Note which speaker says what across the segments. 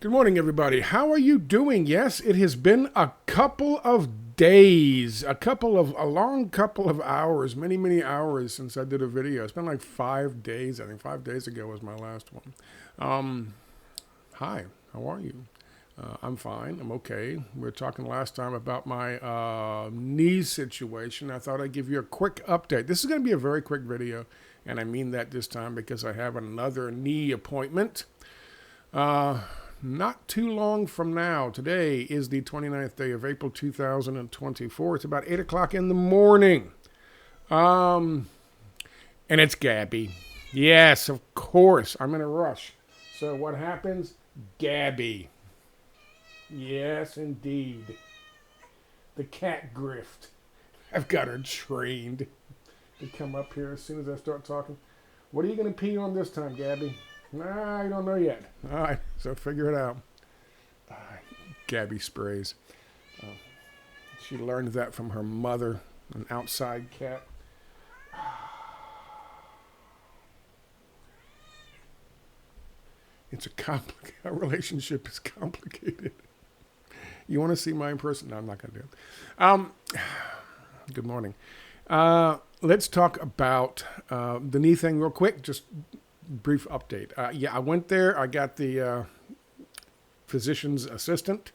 Speaker 1: Good morning, everybody. How are you doing? Yes, it has been a couple of days, a long couple of hours, many hours since I did a video. It's been like 5 days. I think 5 days ago was my last one. Um, Hi, how are you? I'm fine. I'm okay. We were talking last time about my knee situation. I thought I'd give you a quick update. This is going to be a very quick video, and I mean that this time because I have another knee appointment. Not too long from now. Today is the 29th day of April 2024. It's about 8 o'clock in the morning. And it's Gabby. Yes, of course. I'm in a rush. So what happens? Gabby. Yes, indeed. The cat grift. I've got her trained to come up here as soon as I start talking. What are you going to pee on this time, Gabby? I don't know yet. All right, so figure it out. Gabby sprays. She learned that from her mother, an outside cat. Our relationship is complicated. You want to see my person? No, I'm not going to do it. Good morning. Let's talk about the knee thing real quick. Just brief update. I went there. I got the physician's assistant.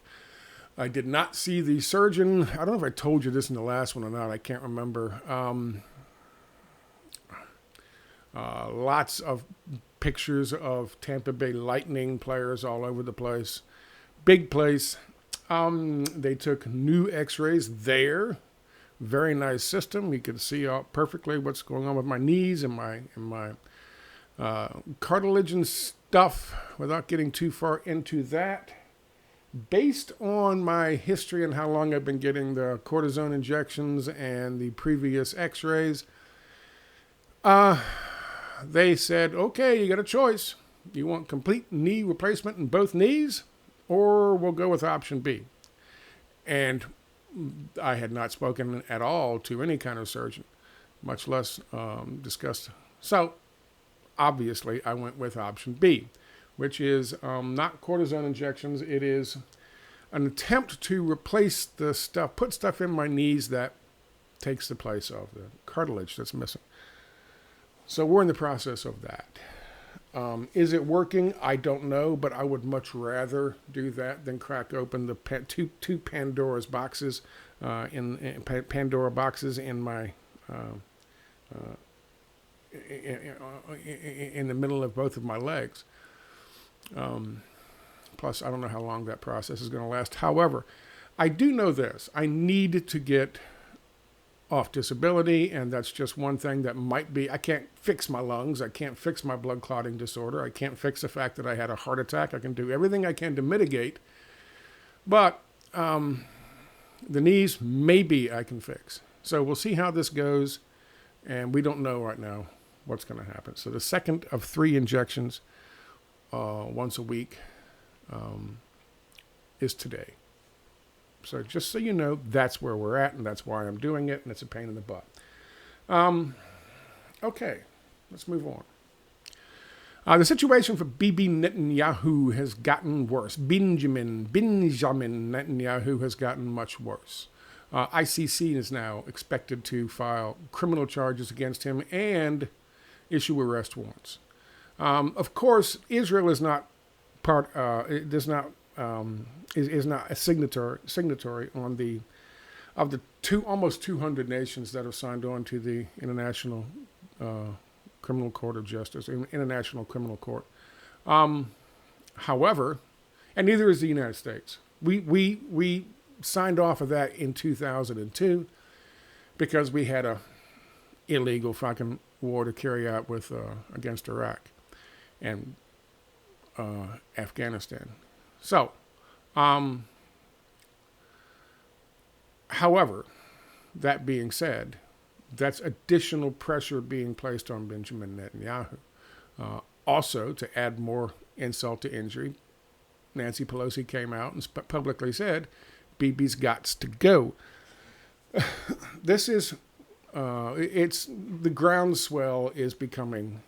Speaker 1: I did not see the surgeon. I don't know if I told you this in the last one or not. I can't remember. Lots of pictures of Tampa Bay Lightning players all over the place. Big place. They took new x-rays there. Very nice system. You could see perfectly what's going on with my knees and my cartilage and stuff without getting too far into that. Based on my history and how long I've been getting the cortisone injections and the previous x-rays, they said, okay, you got a choice. You want complete knee replacement in both knees, or we'll go with option B. And I had not spoken at all to any kind of surgeon, much less discussed. So obviously, I went with option B, which is not cortisone injections. It is an attempt to replace the stuff, put stuff in my knees that takes the place of the cartilage that's missing. So we're in the process of that. Is it working? I don't know, but I would much rather do that than crack open the two Pandora's boxes in Pandora boxes in my in the middle of both of my legs. Plus, I don't know how long that process is going to last. However, I do know this. I need to get off disability, and that's just one thing that might be. I can't fix my lungs. I can't fix my blood clotting disorder. I can't fix the fact that I had a heart attack. I can do everything I can to mitigate. But the knees, maybe I can fix. So we'll see how this goes, and we don't know right now what's going to happen. So the second of 3 injections once a week is today. So just so you know, that's where we're at, and that's why I'm doing it, and it's a pain in the butt. Okay, let's move on. The situation for Bibi Netanyahu has gotten worse. Benjamin Netanyahu has gotten much worse. ICC is now expected to file criminal charges against him and issue arrest warrants. Of course, Israel is not is not a signatory on the almost 200 nations that have signed on to the International Criminal Court of Justice, International Criminal Court. However, and neither is the United States. We signed off of that in 2002 because we had a illegal fucking war to carry out with against Iraq and Afghanistan. So, however, that being said, that's additional pressure being placed on Benjamin Netanyahu. Also, to add more insult to injury, Nancy Pelosi came out and publicly said, Bibi's gots to go. This is, it's, the groundswell is becoming,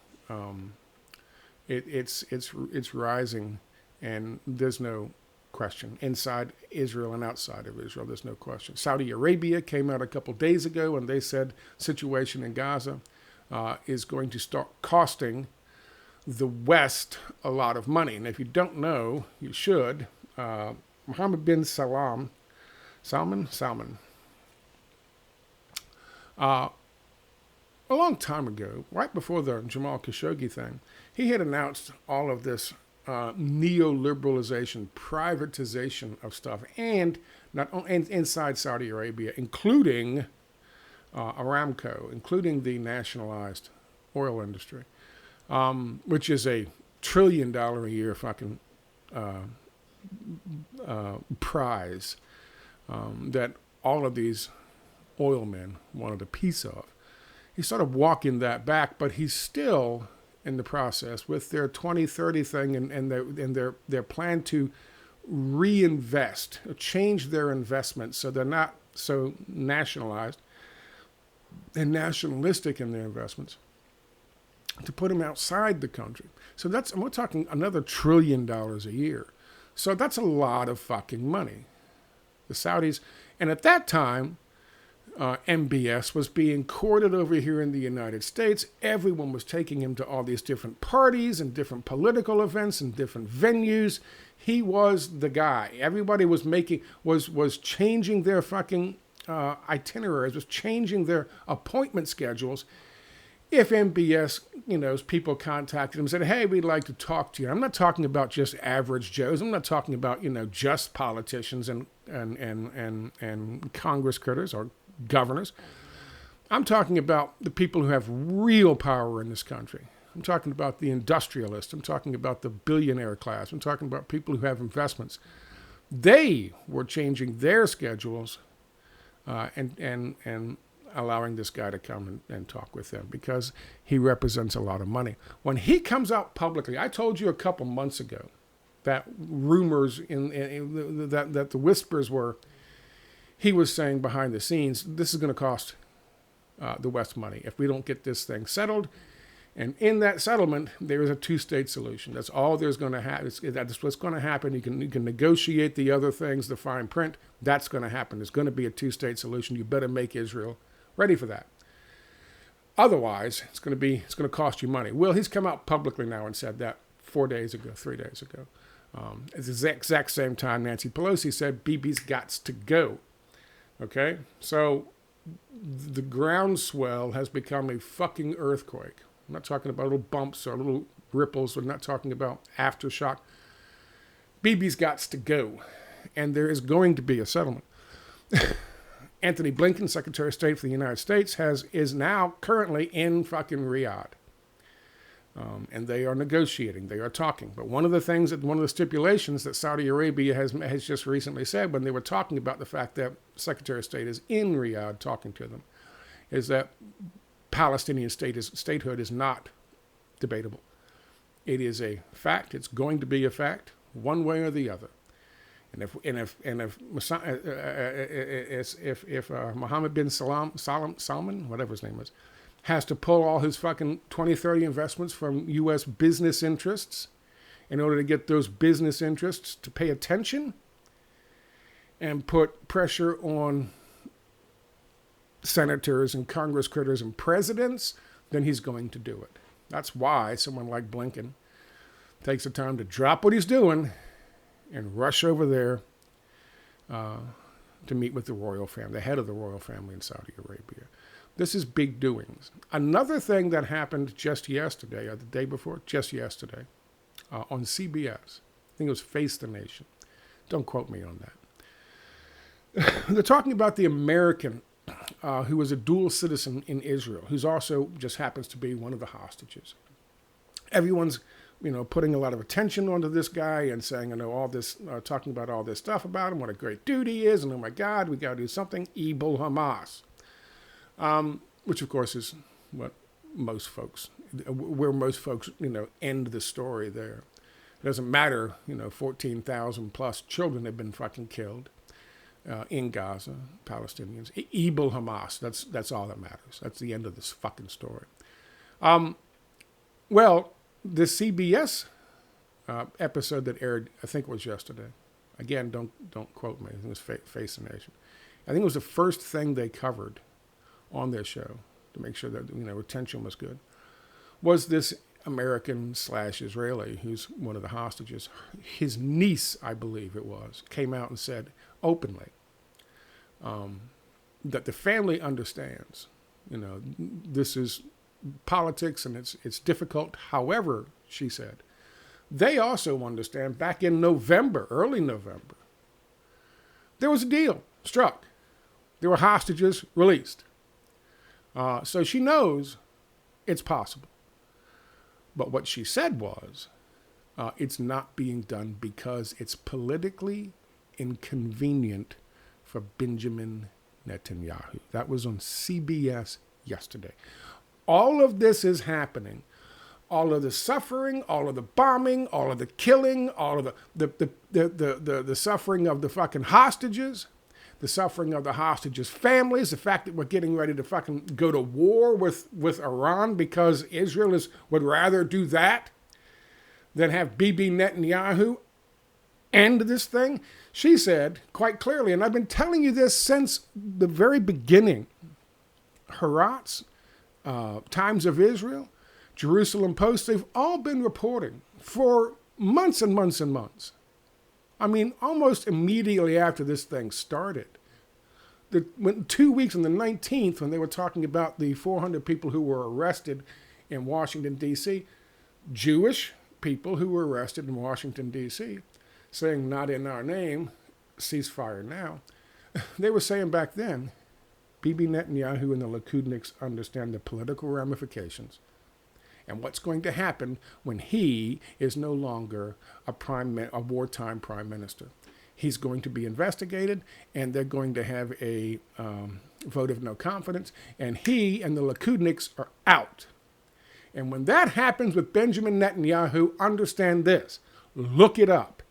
Speaker 1: it's rising And there's no question. Inside Israel and outside of Israel, there's no question. Saudi Arabia came out a couple days ago and they said situation in Gaza is going to start costing the West a lot of money. And if you don't know, you should. Mohammed bin Salman, a long time ago, right before the Jamal Khashoggi thing, he had announced all of this neoliberalization, privatization of stuff, and not only inside Saudi Arabia, including Aramco, including the nationalized oil industry, which is a $1 trillion a year fucking prize that all of these oil men wanted a piece of. He started walking that back, but he's still in the process with their 2030 thing and their plan to reinvest, change their investments so they're not so nationalized and nationalistic in their investments, to put them outside the country. So we're talking another $1 trillion a year. So that's a lot of fucking money. The Saudis, and at that time, MBS was being courted over here in the United States. Everyone was taking him to all these different parties and different political events and different venues. He was the guy. Everybody was was changing their fucking itineraries, was changing their appointment schedules. If MBS, people contacted him and said, hey, we'd like to talk to you. I'm not talking about just average Joes. I'm not talking about, just politicians and Congress critters or governors. I'm talking about the people who have real power in this country. I'm talking about the industrialists. I'm talking about the billionaire class. I'm talking about people who have investments. They were changing their schedules and allowing this guy to come and talk with them because he represents a lot of money. When he comes out publicly, I told you a couple months ago that rumors that the whispers were, he was saying behind the scenes, this is going to cost the West money if we don't get this thing settled. And in that settlement, there is a two-state solution. That's all there's going to happen. That's what's going to happen. You can negotiate the other things, the fine print. That's going to happen. There's going to be a two-state solution. You better make Israel ready for that. Otherwise, it's going to cost you money. Well, he's come out publicly now and said that 3 days ago. At the exact same time, Nancy Pelosi said Bibi's gots to go. Okay? So the groundswell has become a fucking earthquake. I'm not talking about little bumps or little ripples. We're not talking about aftershock. Bibi's gots to go. And there is going to be a settlement. Anthony Blinken, Secretary of State for the United States, is now currently in fucking Riyadh. And they are negotiating. They are talking. But one of the stipulations that Saudi Arabia has just recently said when they were talking about the fact that Secretary of State is in Riyadh talking to them is that Palestinian statehood is not debatable. It is a fact. It's going to be a fact, one way or the other. And if Mohammed bin Salman, whatever his name is, has to pull all his fucking 2030 investments from U.S. business interests in order to get those business interests to pay attention and put pressure on senators and Congress critters and presidents, then he's going to do it. That's why someone like Blinken takes the time to drop what he's doing and rush over there to meet with the royal family, the head of the royal family in Saudi Arabia. This is big doings. Another thing that happened just yesterday, or the day before, just yesterday, on CBS, I think it was Face the Nation. Don't quote me on that. They're talking about the American who was a dual citizen in Israel, who's also just happens to be one of the hostages. Everyone's, putting a lot of attention onto this guy and saying, all this, talking about all this stuff about him, what a great dude he is, and oh my God, we got to do something. Evil Hamas. Which of course is where most folks, end the story there. It doesn't matter, 14,000 plus children have been fucking killed in Gaza, Palestinians. Evil Hamas, that's all that matters. That's the end of this fucking story. Well, the CBS episode that aired, I think it was yesterday. Again, don't quote me. I think it was Face the Nation. I think it was the first thing they covered on their show to make sure that retention was good. Was this American/Israeli who's one of the hostages? His niece, I believe it was, came out and said openly that the family understands. This is politics and it's difficult. However, she said, they also understand back in November, early November, there was a deal struck. There were hostages released. So she knows it's possible. But what she said was, it's not being done because it's politically inconvenient for Benjamin Netanyahu. That was on CBS yesterday. All of this is happening. All of the suffering, all of the bombing, all of the killing, all of the suffering of the fucking hostages, the suffering of the hostages' families, the fact that we're getting ready to fucking go to war with Iran because Israel would rather do that than have Bibi Netanyahu end this thing. She said quite clearly, and I've been telling you this since the very beginning, Haaretz, Times of Israel, Jerusalem Post, they've all been reporting for months and months and months. I mean, almost immediately after this thing started. 2 weeks on the 19th, when they were talking about the 400 people who were arrested in Washington, D.C., Jewish people who were arrested in Washington, D.C., saying, not in our name, ceasefire now. They were saying back then, Bibi Netanyahu and the Likudniks understand the political ramifications and what's going to happen when he is no longer a wartime prime minister. He's going to be investigated, and they're going to have a vote of no confidence, and he and the Likudniks are out. And when that happens with Benjamin Netanyahu, understand this. Look it up.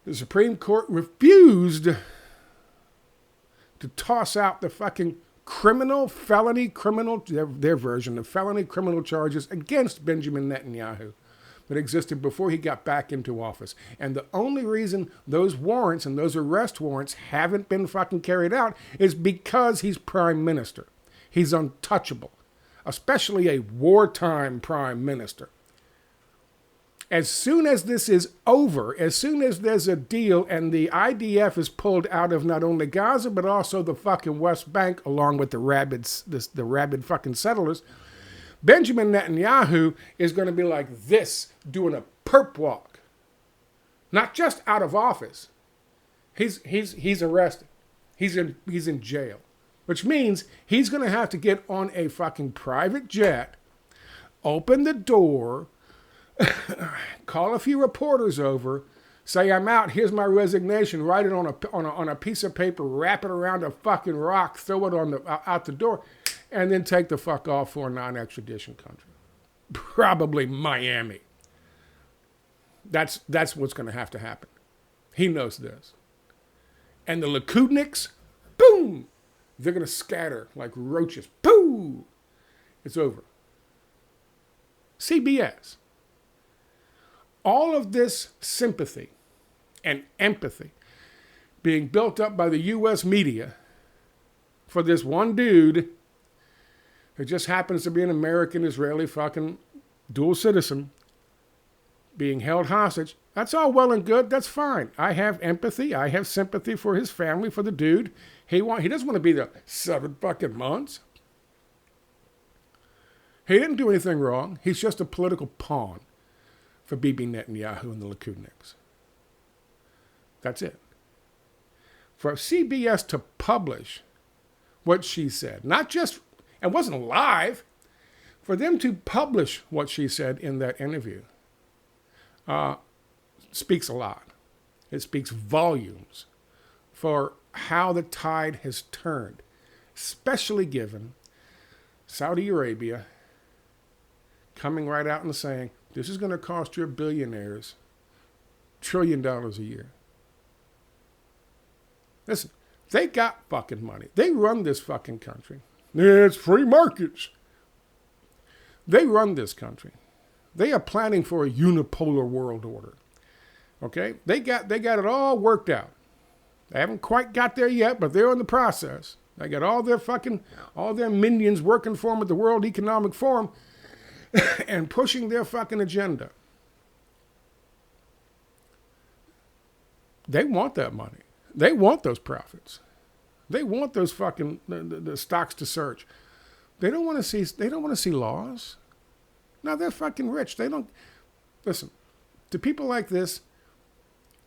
Speaker 1: The Supreme Court refused to toss out the fucking felony criminal, their version of felony criminal charges against Benjamin Netanyahu that existed before he got back into office. And the only reason those warrants and those arrest warrants haven't been fucking carried out is because he's prime minister. He's untouchable, especially a wartime prime minister. As soon as this is over, as soon as there's a deal and the IDF is pulled out of not only Gaza, but also the fucking West Bank, along with the rabid fucking settlers, Benjamin Netanyahu is going to be like this, doing a perp walk. Not just out of office. He's arrested. He's in jail. Which means he's going to have to get on a fucking private jet, open the door, call a few reporters over, say I'm out, here's my resignation, write it on a piece of paper, wrap it around a fucking rock, throw it out the door, and then take the fuck off for a non-extradition country. Probably Miami. That's what's going to have to happen. He knows this. And the Likudniks, boom, they're going to scatter like roaches. Pooh! It's over. CBS. All of this sympathy and empathy being built up by the U.S. media for this one dude who just happens to be an American-Israeli fucking dual citizen being held hostage, that's all well and good. That's fine. I have empathy. I have sympathy for his family, for the dude. He doesn't want to be there 7 fucking months. He didn't do anything wrong. He's just a political pawn for Bibi Netanyahu and the Likudniks. That's it. For CBS to publish what she said, not just, and wasn't live, for them to publish what she said in that interview speaks a lot. It speaks volumes for how the tide has turned, especially given Saudi Arabia coming right out and saying, this is going to cost your billionaires $1 trillion a year. Listen, they got fucking money. They run this fucking country. It's free markets. They run this country. They are planning for a unipolar world order. Okay? They got it all worked out. They haven't quite got there yet, but they're in the process. They got all their minions working for them at the World Economic Forum and pushing their fucking agenda. They want that money. They want those profits. They want those fucking the stocks to surge. They don't want to see laws. No, they're fucking rich. They don't listen. To people like this,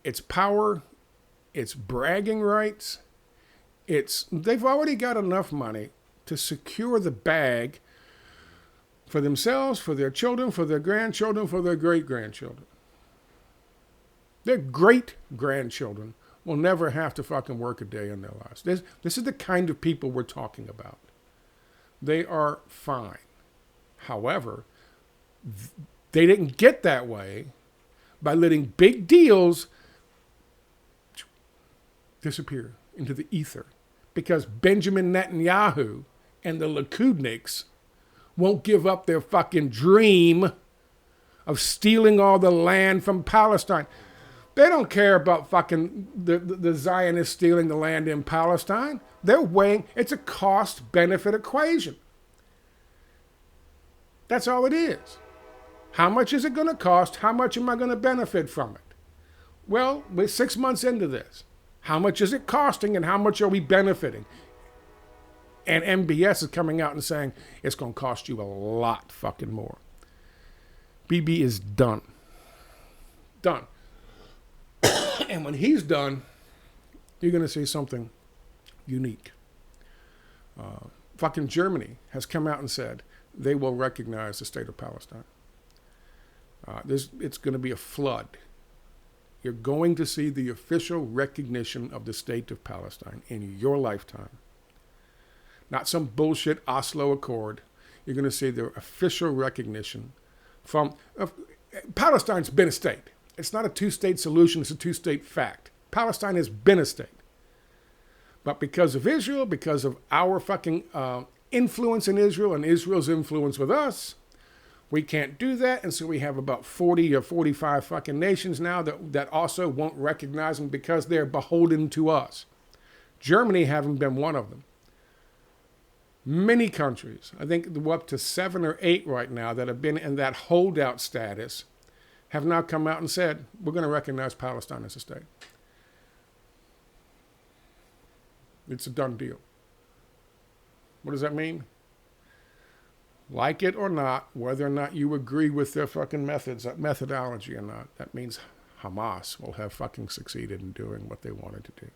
Speaker 1: it's power, it's bragging rights. They've already got enough money to secure the bag for themselves, for their children, for their grandchildren, for their great-grandchildren. Their great-grandchildren will never have to fucking work a day in their lives. This is the kind of people we're talking about. They are fine. However, they didn't get that way by letting big deals disappear into the ether. Because Benjamin Netanyahu and the Likudniks won't give up their fucking dream of stealing all the land from Palestine. They don't care about fucking the Zionists stealing the land in Palestine. They're weighing, it's a cost-benefit equation. That's all it is. How much is it going to cost? How much am I going to benefit from it? Well, we're 6 months into this. How much is it costing and how much are we benefiting? And MBS is coming out and saying it's going to cost you a lot fucking more. Bibi is done. Done. And when he's done, you're going to see something unique. Fucking Germany has come out and said they will recognize the state of Palestine. It's going to be a flood. You're going to see the official recognition of the state of Palestine in your lifetime. Not some bullshit Oslo Accord. You're going to see the official recognition from... Palestine's been a state. It's not a two-state solution. It's a two-state fact. Palestine has been a state. But because of Israel, because of our fucking influence in Israel and Israel's influence with us, we can't do that. And so we have about 40 or 45 fucking nations now that also won't recognize them because they're beholden to us. Germany having been one of them. Many countries, I think we're up to 7 or 8 right now that have been in that holdout status, have now come out and said, we're going to recognize Palestine as a state. It's a done deal. What does that mean? Like it or not, whether or not you agree with their fucking methodology or not, that means Hamas will have fucking succeeded in doing what they wanted to do.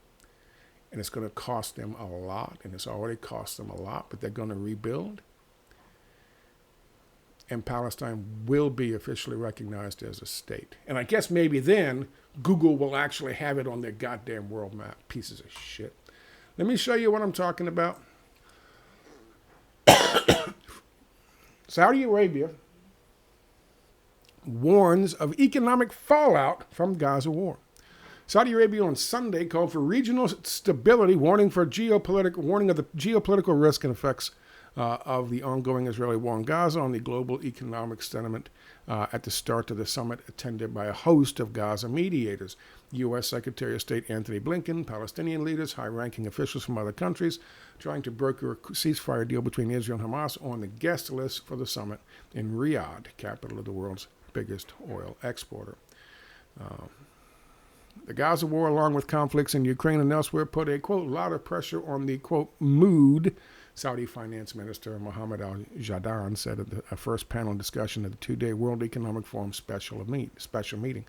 Speaker 1: And it's going to cost them a lot, and it's already cost them a lot, but they're going to rebuild. And Palestine will be officially recognized as a state. And I guess maybe then Google will actually have it on their goddamn world map. Pieces of shit. Let me show you what I'm talking about. Saudi Arabia warns of economic fallout from Gaza war. Saudi Arabia on Sunday called for regional stability, warning of the geopolitical risk and effects of the ongoing Israeli war in Gaza on the global economic sentiment at the start of the summit attended by a host of Gaza mediators. U.S. Secretary of State Anthony Blinken, Palestinian leaders, high-ranking officials from other countries trying to broker a ceasefire deal between Israel and Hamas on the guest list for the summit in Riyadh, capital of the world's biggest oil exporter. The Gaza war, along with conflicts in Ukraine and elsewhere, put a, quote, lot of pressure on the, quote, mood, Saudi Finance Minister Mohammed al-Jadaan said at the first panel discussion of the 2-day World Economic Forum special meeting.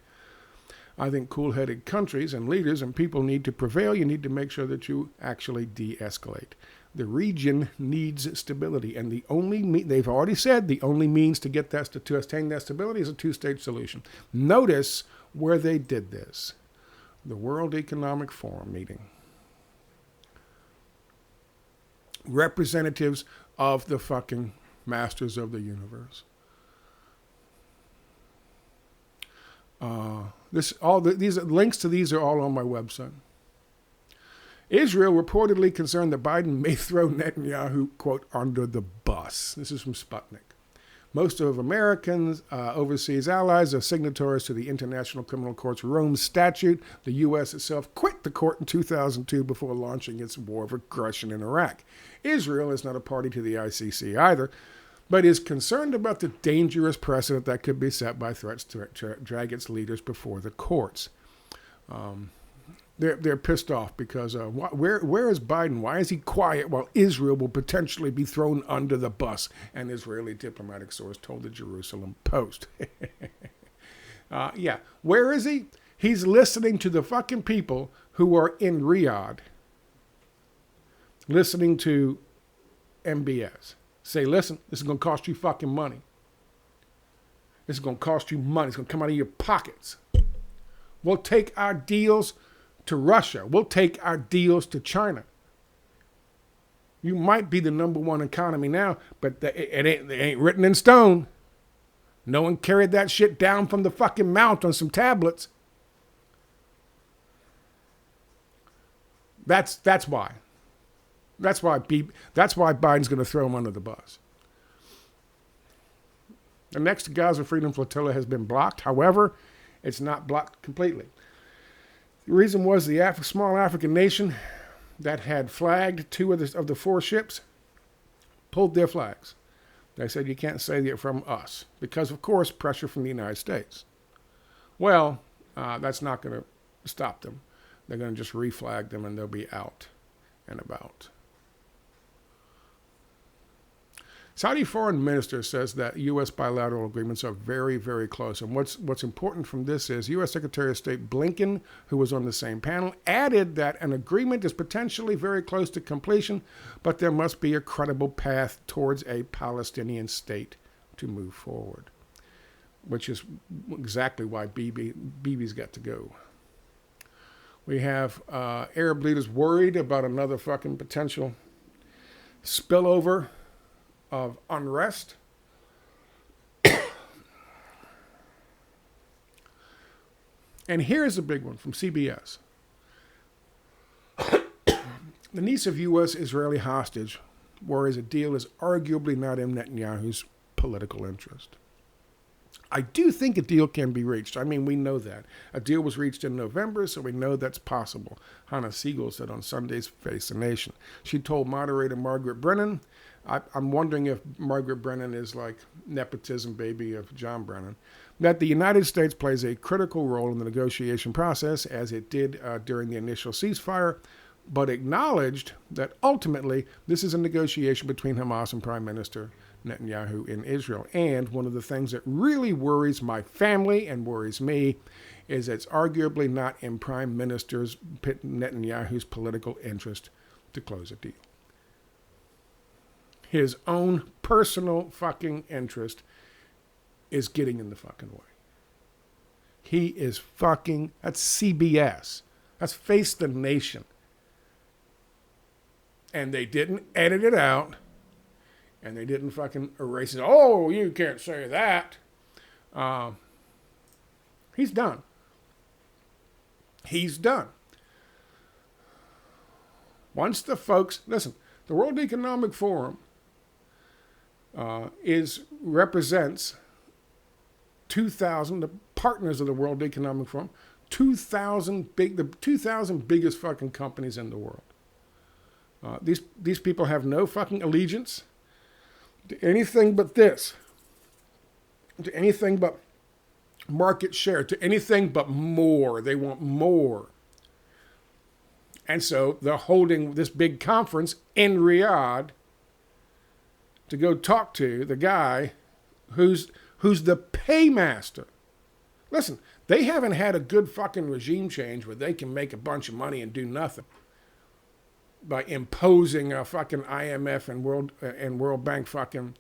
Speaker 1: I think cool-headed countries and leaders and people need to prevail. You need to make sure that you actually de-escalate. The region needs stability, and they've already said the only means to get that to attain that stability is a two-state solution. Notice where they did this. The World Economic Forum meeting. Representatives of the fucking masters of the universe. These links to these are all on my website. Israel reportedly concerned that Biden may throw Netanyahu, quote, under the bus. This is from Sputnik. Most of Americans' overseas allies are signatories to the International Criminal Court's Rome Statute. The U.S. itself quit the court in 2002 before launching its war of aggression in Iraq. Israel is not a party to the ICC either, but is concerned about the dangerous precedent that could be set by threats to drag its leaders before the courts. They're pissed off because where is Biden? Why is he quiet while Israel will potentially be thrown under the bus? An Israeli diplomatic source told the Jerusalem Post. Yeah, where is he? He's listening to the fucking people who are in Riyadh, listening to MBS. Say, listen, this is going to cost you fucking money. This is going to cost you money. It's going to come out of your pockets. We'll take our deals to Russia. We'll take our deals to China. You might be the number one economy now, but it ain't written in stone. No one carried that shit down from the fucking mount on some tablets. That's why. That's why Biden's going to throw him under the bus. The next Gaza Freedom Flotilla has been blocked. However, it's not blocked completely. The reason was the small African nation that had flagged two of the four ships pulled their flags. They said, you can't say that from us because, of course, pressure from the United States. Well, that's not going to stop them. They're going to just reflag them and they'll be out and about. Saudi foreign minister says that U.S. bilateral agreements are very, very close. And what's important from this is U.S. Secretary of State Blinken, who was on the same panel, added that an agreement is potentially very close to completion, but there must be a credible path towards a Palestinian state to move forward, which is exactly why Bibi's got to go. We have Arab leaders worried about another fucking potential spillover of unrest. And here's a big one from CBS. The niece of U.S. Israeli hostage worries a deal is arguably not in Netanyahu's political interest. I do think a deal can be reached. I mean, we know that. A deal was reached in November, so we know that's possible. Hannah Siegel said on Sunday's Face the Nation. She told moderator Margaret Brennan, I'm wondering if Margaret Brennan is like nepotism baby of John Brennan, that the United States plays a critical role in the negotiation process, as it did during the initial ceasefire, but acknowledged that ultimately this is a negotiation between Hamas and Prime Minister Netanyahu in Israel. And one of the things that really worries my family and worries me is it's arguably not in Prime Minister Netanyahu's political interest to close a deal. His own personal fucking interest is getting in the fucking way. He is fucking, that's CBS. That's Face the Nation. And they didn't edit it out. And they didn't fucking erase it. Oh, you can't say that. He's done. He's done. Once the folks, listen, the World Economic Forum represents 2,000, the partners of the World Economic Forum, the 2,000 biggest fucking companies in the world. These people have no fucking allegiance to anything but this, to anything but market share, to anything but more. They want more. And so they're holding this big conference in Riyadh to go talk to the guy who's the paymaster. Listen, they haven't had a good fucking regime change where they can make a bunch of money and do nothing by imposing a fucking IMF and World Bank fucking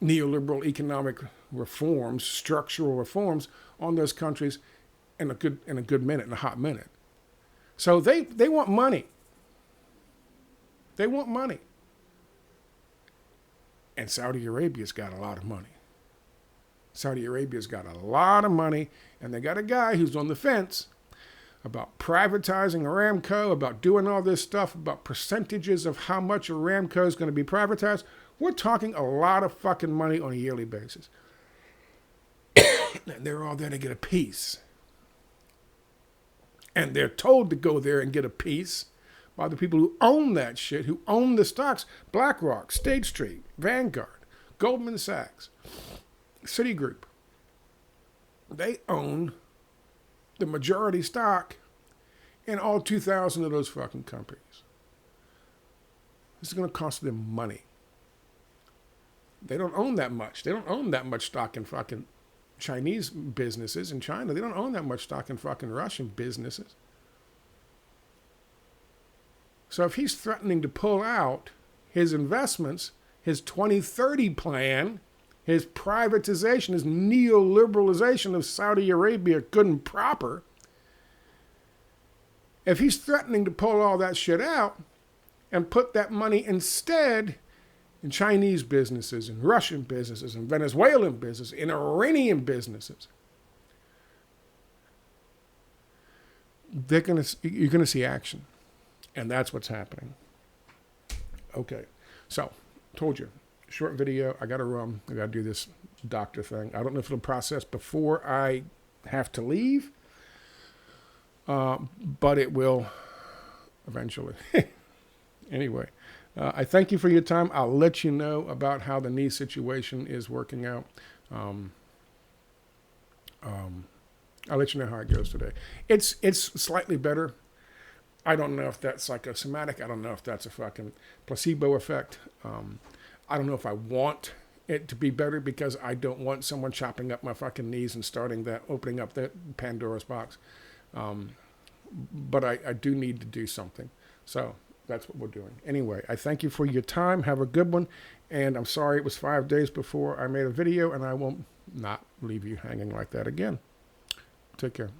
Speaker 1: neoliberal economic reforms, structural reforms on those countries in a good minute, in a hot minute. So they want money. They want money. And Saudi Arabia's got a lot of money. Saudi Arabia's got a lot of money, and they got a guy who's on the fence about privatizing Aramco, about doing all this stuff, about percentages of how much Aramco is going to be privatized. We're talking a lot of fucking money on a yearly basis. And they're all there to get a piece. And they're told to go there and get a piece by the people who own that shit, who own the stocks. BlackRock, State Street, Vanguard, Goldman Sachs, Citigroup. They own the majority stock in all 2,000 of those fucking companies. This is going to cost them money. They don't own that much. They don't own that much stock in fucking Chinese businesses in China. They don't own that much stock in fucking Russian businesses. So if he's threatening to pull out his investments, his 2030 plan, his privatization, his neoliberalization of Saudi Arabia good and proper, if he's threatening to pull all that shit out and put that money instead in Chinese businesses, in Russian businesses, in Venezuelan businesses, in Iranian businesses, you're going to see action. And that's what's happening. Okay. So, told you, short video. I got to run. I got to do this doctor thing. I don't know if it'll process before I have to leave, but it will eventually. Anyway. I thank you for your time. I'll let you know about how the knee situation is working out. I'll let you know how it goes today. It's slightly better. I don't know if that's psychosomatic. I don't know if that's a fucking placebo effect. I don't know if I want it to be better because I don't want someone chopping up my fucking knees and opening up that Pandora's box. But I do need to do something. So that's what we're doing. Anyway, I thank you for your time. Have a good one. And I'm sorry it was 5 days before I made a video, and I won't not leave you hanging like that again. Take care.